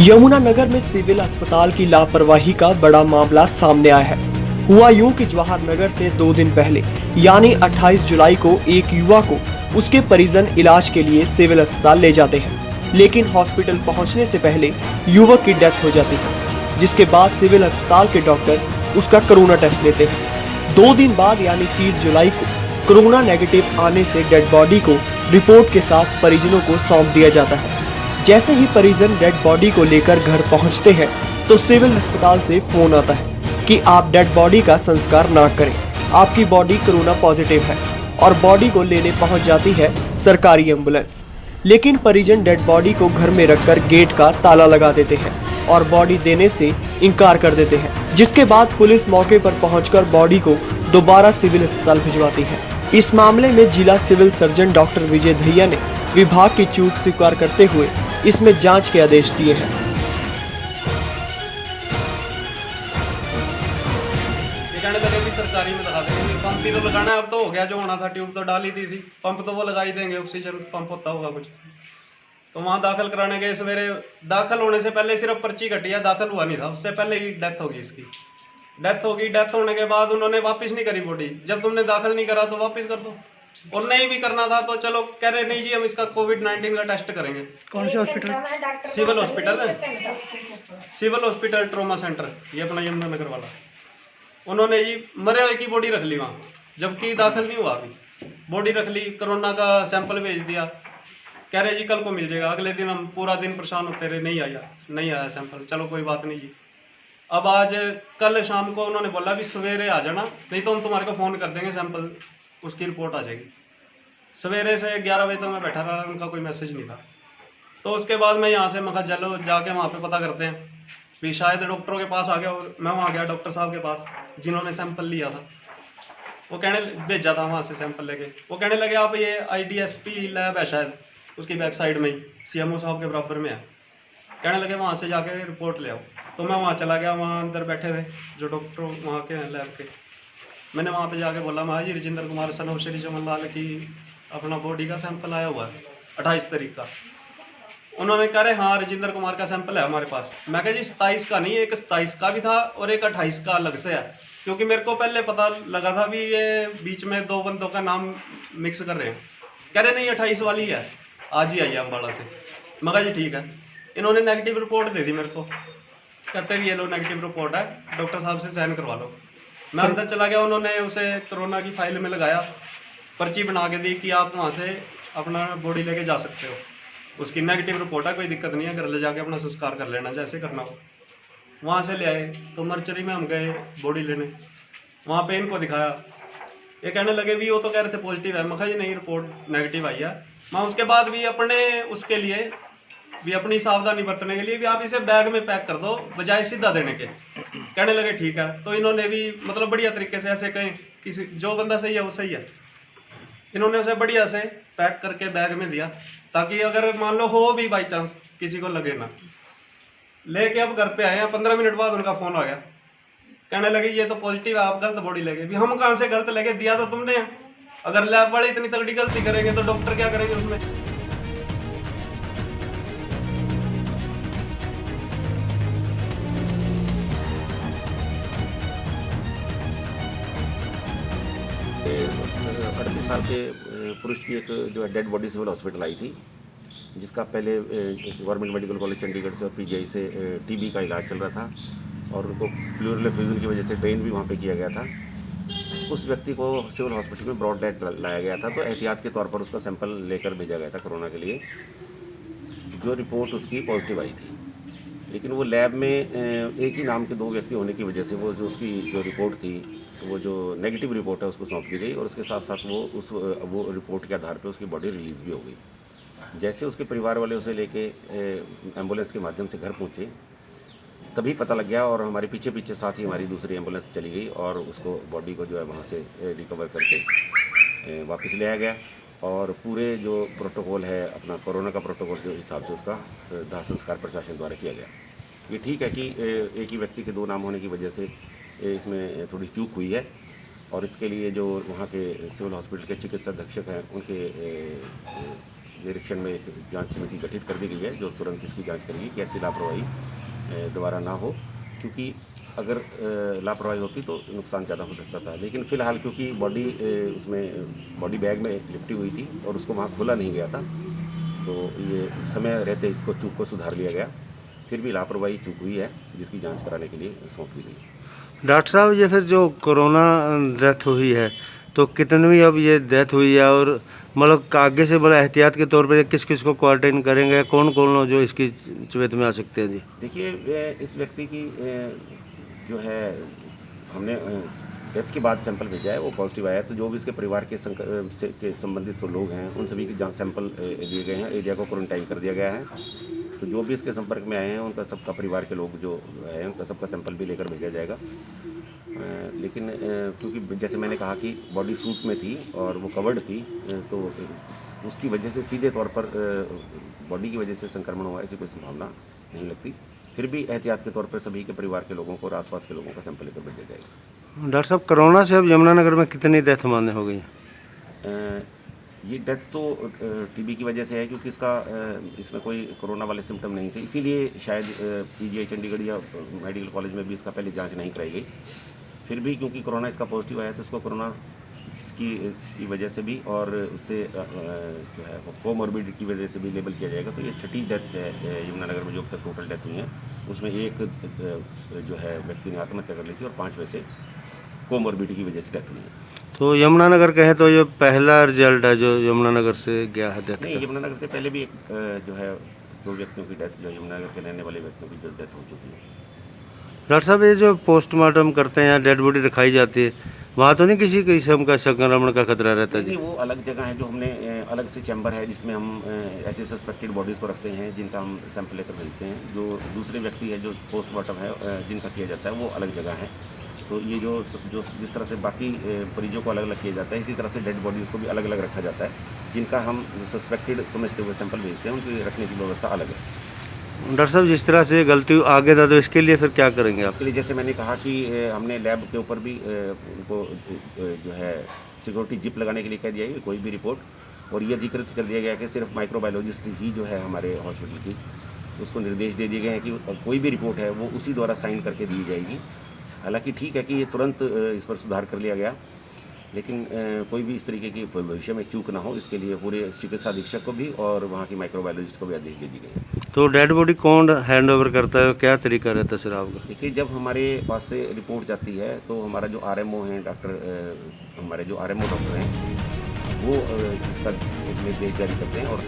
यमुनानगर में सिविल अस्पताल की लापरवाही का बड़ा मामला सामने आया है। हुआ यूं कि जवाहर नगर से 2 दिन पहले यानी 28 जुलाई को एक युवा को उसके परिजन इलाज के लिए सिविल अस्पताल ले जाते हैं, लेकिन हॉस्पिटल पहुंचने से पहले युवक की डेथ हो जाती है, जिसके बाद सिविल अस्पताल के डॉक्टर उसका कोरोना टेस्ट लेते हैं। 2 दिन बाद यानी 30 जुलाई को कोरोना नेगेटिव आने से डेड बॉडी को रिपोर्ट के साथ परिजनों को सौंप दिया जाता है। जैसे ही परिजन डेड बॉडी को लेकर घर पहुंचते हैं तो सिविल अस्पताल से फोन आता है कि आप डेड बॉडी का संस्कार ना करें, आपकी बॉडी कोरोना पॉजिटिव है, और बॉडी को लेने पहुंच जाती है सरकारी एम्बुलेंस। लेकिन परिजन डेड बॉडी को घर में रखकर गेट का ताला लगा देते हैं और बॉडी देने से इनकार कर देते हैं, जिसके बाद पुलिस मौके पर पहुंचकर बॉडी को दोबारा सिविल अस्पताल भिजवाती है। इस मामले में जिला civil surgeon doctor Vijay Dahiya ने विभाग की चूक स्वीकार करते हुए इसमें जांच के आदेश दिए हैं। ये कहने लगे भी सरकारी में दिखा देंगे, पंप ही तो लगाना है, अब तो हो गया, जो होना था ट्यूब तो डाल ही दी थी, पंप तो वो लगा ही देंगे, ऑक्सीजन पंप होता होगा कुछ। तो वहाँ दाखिल कराने गए, सवेरे दाखिल होने से पहले सिर्फ पर्ची कटी है, दाखिल हुआ नहीं था, उससे पहले ही डेथ होगी इसकी। डेथ होगी, डेथ होने के बाद उन्होंने वापस नहीं करी बॉडी। जब तुमने दाखिल नहीं करा तो वापस कर दो, और नहीं भी करना था तो चलो कह रहे नहीं जी हम इसका कोविड-19 का टेस्ट करेंगे। कौन से हॉस्पिटल? सिविल हॉस्पिटल है, सिविल हॉस्पिटल ट्रॉमा सेंटर, ये अपना यमुनानगर वाला। उन्होंने जी मरे हुए की बॉडी रख ली वहाँ, जबकि दाखिल नहीं हुआ, अभी बॉडी रख ली, कोरोना का सैंपल भेज दिया, कह रहे जी कल को मिल जाएगा। अगले दिन हम पूरा दिन परेशान होते रहे, नहीं आया सैंपल। चलो कोई बात नहीं जी। अब आज कल शाम को उन्होंने बोला भी सवेरे आ जाना, नहीं तो हम तुम्हारे को फ़ोन कर देंगे, सैंपल उसकी रिपोर्ट आ जाएगी। सवेरे से 11 बजे तक मैं बैठा रहा, उनका कोई मैसेज नहीं था। तो उसके बाद मैं यहाँ से मखा चलो जाके वहाँ पे पता करते हैं, भी शायद डॉक्टरों के पास आ गया, और मैं वहाँ गया डॉक्टर साहब के पास जिन्होंने सैंपल लिया था। वो कहने भेजा था वहाँ से सैंपल लेके, वो कहने लगे आप ये IDSP लैब है शायद, उसकी बैक साइड में ही CMO साहब के बराबर में है। कहने लगे वहाँ से जाके रिपोर्ट ले आओ। तो मैं वहाँ चला गया, वहाँ अंदर बैठे थे जो डॉक्टर वहाँ के हैं लैब के। मैंने वहाँ पे जाके बोला महाजी राजेंद्र कुमार सन ऑफ श्री चमन लाल की अपना बॉडी का सैंपल आया हुआ है 28 तारीख का। उन्होंने कह रहे हाँ राजेंद्र कुमार का सैंपल है हमारे पास। मैं कहा जी 27 का नहीं, एक 27 का भी था और एक 28 का अलग से है, क्योंकि मेरे को पहले पता लगा था भी ये बीच में 2 बंदों का नाम मिक्स कर रहे हैं। कह रहे नहीं 28 वाली है, आज ही आई है अम्बाड़ा से। मैं कहा जी ठीक है। इन्होंने नेगेटिव रिपोर्ट दे दी मेरे को, कहते भी ये लो नेगेटिव रिपोर्ट है, डॉक्टर साहब से साइन करवा लो। मैं अंदर चला गया, उन्होंने उसे कोरोना की फाइल में लगाया, पर्ची बना के दी कि आप वहाँ से अपना बॉडी लेके जा सकते हो, उसकी नेगेटिव रिपोर्ट है, कोई दिक्कत नहीं है, घर ले जाके अपना संस्कार कर लेना जैसे करना हो। वहाँ से ले आए तो मर्चरी में हम गए बॉडी लेने, वहाँ पे इनको दिखाया, ये कहने लगे भी वो तो कह रहे थे पॉजिटिव है। मैं कहा ये नहीं, रिपोर्ट नेगेटिव आई है। मैं उसके बाद भी अपने उसके लिए भी अपनी सावधानी बरतने के लिए भी आप इसे बैग में पैक कर दो बजाय सीधा देने के। कहने लगे ठीक है। तो इन्होंने भी मतलब बढ़िया तरीके से ऐसे कहें किसी जो बंदा सही है वो सही है, इन्होंने उसे बढ़िया से पैक करके बैग में दिया, ताकि अगर मान लो हो भी बाई चांस किसी को लगे ना। लेके अब घर पे आए हैं, 15 मिनट बाद उनका फ़ोन आ गया, कहने लगे ये तो पॉजिटिव है, आप गलत बॉडी लेके। भी हम कहाँ से गलत लेके, दिया तो तुमने है। अगर लैब वाले इतनी तगड़ी गलती करेंगे तो डॉक्टर क्या करेंगे उसमें। अड़तीस साल के पुरुष की एक जो है डेड बॉडी सिविल हॉस्पिटल आई थी, जिसका पहले गवर्नमेंट मेडिकल कॉलेज चंडीगढ़ से और PGI से TB का इलाज चल रहा था, और उनको प्लूरल एफ्यूजन की वजह से ट्रेन भी वहाँ पे किया गया था। उस व्यक्ति को सिविल हॉस्पिटल में ब्रॉड डेड लाया गया था, तो एहतियात के तौर पर उसका सैंपल लेकर भेजा गया था कोरोना के लिए, जो रिपोर्ट उसकी पॉजिटिव आई थी। लेकिन वो लैब में एक ही नाम के 2 व्यक्ति होने की वजह से वो जो उसकी जो रिपोर्ट थी, वो जो नेगेटिव रिपोर्ट है उसको सौंप दी गई, और उसके साथ साथ वो रिपोर्ट के आधार पे उसकी बॉडी रिलीज़ भी हो गई। जैसे उसके परिवार वाले उसे लेके एम्बुलेंस के माध्यम से घर पहुँचे, तभी पता लग गया, और हमारे पीछे पीछे साथ ही हमारी दूसरी एम्बुलेंस चली गई और उसको बॉडी को जो है वहाँ से रिकवर करके वापस ले आया गया, और पूरे जो प्रोटोकॉल है अपना कोरोना का प्रोटोकॉल के हिसाब से उसका दाह संस्कार प्रशासन द्वारा किया गया। ये ठीक है कि एक ही व्यक्ति के 2 नाम होने की वजह से इसमें थोड़ी चूक हुई है, और इसके लिए जो वहाँ के सिविल हॉस्पिटल के चिकित्सा अधीक्षक हैं उनके निरीक्षण में एक जांच समिति गठित कर दी गई है, जो तुरंत इसकी जांच करेगी कि ऐसी लापरवाही दोबारा ना हो, क्योंकि अगर लापरवाही होती तो नुकसान ज़्यादा हो सकता था। लेकिन फ़िलहाल क्योंकि बॉडी उसमें बॉडी बैग में लिपटी हुई थी और उसको वहाँ खोला नहीं गया था, तो ये समय रहते इसको चूक को सुधार लिया गया। फिर भी लापरवाही चूक हुई है, जिसकी जांच कराने के लिए सौंप दी गई। डॉक्टर साहब, ये फिर जो कोरोना डेथ हुई है तो कितनी अब ये डेथ हुई है, और मतलब आगे से बड़ा एहतियात के तौर पर किस किस को क्वारंटाइन करेंगे, कौन कौन लोग जो इसकी चपेट में आ सकते हैं जी? देखिए, इस व्यक्ति की जो है हमने डेथ के बाद सैंपल भेजा है, वो पॉजिटिव आया है। तो जो भी इसके परिवार के संबंधित जो लोग हैं, उन सभी के जांच सैंपल लिए गए हैं, एरिया को क्वारंटाइन कर दिया गया है। तो जो भी इसके संपर्क में आए हैं, उनका सबका परिवार के लोग जो हैं, उनका सबका सैंपल भी लेकर भेजा जाएगा। लेकिन क्योंकि जैसे मैंने कहा कि बॉडी सूट में थी और वो कवर्ड थी, तो उसकी वजह से सीधे तौर पर बॉडी की वजह से संक्रमण हुआ, ऐसी कोई संभावना नहीं लगती। फिर भी एहतियात के तौर पर सभी के परिवार के लोगों को और आसपास के लोगों का सैंपल लेकर भेजा जाएगा। डॉक्टर साहब, कोरोना से अब यमुनानगर में कितनी डेथ मान्य हो गई है? ये डेथ तो टीबी की वजह से है, क्योंकि इसमें कोई कोरोना वाले सिम्टम नहीं थे, इसीलिए शायद पीजीआई चंडीगढ़ या मेडिकल कॉलेज में भी इसका पहले जांच नहीं कराई गई। फिर भी क्योंकि कोरोना इसका पॉजिटिव आया, तो इसको कोरोना की वजह से भी और उससे जो है कोमॉर्बिडिटी की वजह से भी लेबल किया जाएगा। तो ये छठी डेथ है यमुनानगर में, जो अब तक टोटल डेथ हुई है उसमें एक जो है व्यक्ति ने आत्महत्या कर ली थी और 5 वैसे कोमॉर्बिडिटी की वजह से डेथ हुई है। तो यमुनानगर कहें तो ये पहला रिजल्ट है जो यमुनानगर से गया है डेथ नहीं, का? यमुनानगर से पहले भी एक जो है 2 व्यक्तियों की डेथ, जो यमुनानगर के रहने वाले व्यक्तियों की जो डेथ हो चुकी है। डॉक्टर साहब, ये जो पोस्टमार्टम करते हैं या डेड बॉडी रखाई जाती है, वहाँ तो नहीं किसी किस्म का संक्रमण का खतरा रहता है जी? नहीं, वो अलग जगह है, जो हमने अलग से चैम्बर है जिसमें हम ऐसे सस्पेक्टेड बॉडीज़ को रखते हैं, जिनका हम सैंपल लेकर भेजते हैं। जो दूसरे व्यक्ति है जो पोस्टमार्टम है जिनका किया जाता है, वो अलग जगह है। तो ये जो जिस तरह से बाकी मरीजों को अलग अलग किया जाता है, इसी तरह से डेड बॉडीज़ को भी अलग अलग रखा जाता है। जिनका हम सस्पेक्टेड समझते हुए सैंपल भेजते हैं, उनकी रखने की व्यवस्था अलग है। डॉक्टर साहब, जिस तरह से गलती आगे था, तो इसके लिए फिर क्या करेंगे आप? इसके लिए जैसे मैंने कहा कि हमने लैब के ऊपर भी उनको जो है सिक्योरिटी जिप लगाने के लिए कह दिया है, कोई भी रिपोर्ट, और ये अधिकृत कर दिया गया कि सिर्फ माइक्रोबायोलॉजिस्ट ही जो है हमारे हॉस्पिटल की, उसको निर्देश दे दिए गए हैं कि कोई भी रिपोर्ट है वो उसी द्वारा साइन करके दी जाएगी। हालांकि ठीक है कि ये तुरंत इस पर सुधार कर लिया गया, लेकिन कोई भी इस तरीके की भविष्य में चूक ना हो, इसके लिए पूरे चिकित्सा अधीक्षक को भी और वहाँ की माइक्रोबायोलॉजिस्ट को भी आदेश दे दी गई। तो डेड बॉडी कौन हैंड ओवर करता है, क्या तरीका रहता है सर आपका? देखिए, जब हमारे पास से रिपोर्ट जाती है तो हमारा जो आरएमओ हैं हमारे जो आरएमओ डॉक्टर हैं, वो इसका निर्देश जारी करते हैं और